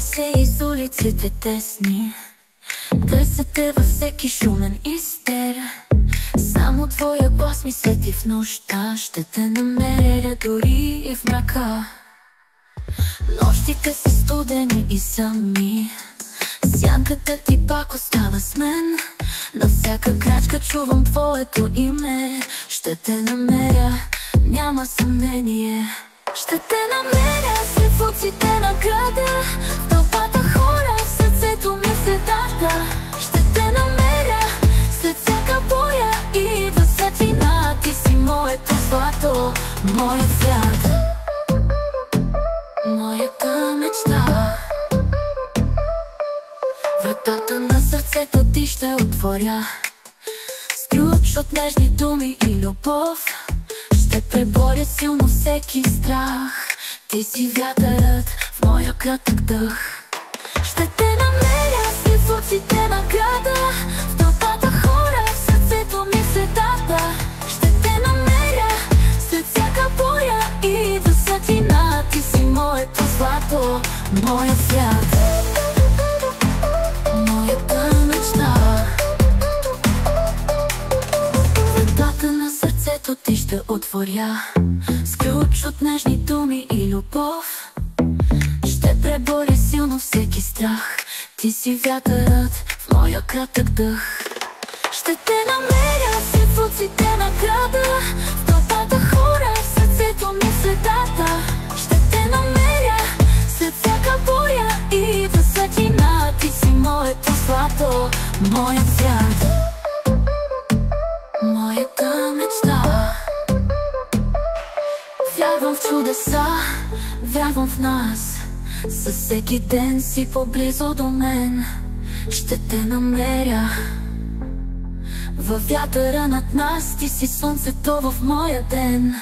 се из улиците тесни, търся те във всеки шумен истер. Само твоя глас ми свети в нощта, ще те намеря дори и в мрака. Нощите са студени и сами, сянката ти пак остава с мен. На всяка крачка чувам твоето име. Ще те намеря, няма съмнение. Ще те намеря сред звуците на града, в тълпата хора, в сърцето ми светата. Ще те намеря след всяка боя и идва светлина. Ти си моето злато, моят свят, моята мечта. Вратата на сърцето ти ще отворя с ключ от нежни думи и любов. Ще преборя силно всеки страх. Ти си вятърът в моя кратък дъх. Ще те намеря сред звуците на града, в тълпата хора, в сърцето ми светата. Ще те намеря след всяка боя и идва светлина. Ти си моето злато, моят свят, моята мечта. Вратата на сърцето ти ще отворя с ключ от нежни думи и любов. Ще преборя силно всеки страх. Ти си вятърът в моя кратък дъх. Ще те намеря сред звуците на града, в тълпата хора, в сърцето ми светата. Ще те намеря след всяка боя и идва светлина. Ти си моето злато, моят свят, моята мечта. Вярвам в чудеса, вярвам в нас. Със всеки ден си поблизо до мен. Ще те намеря във вятъра над нас. Ти си слънцето в моя ден.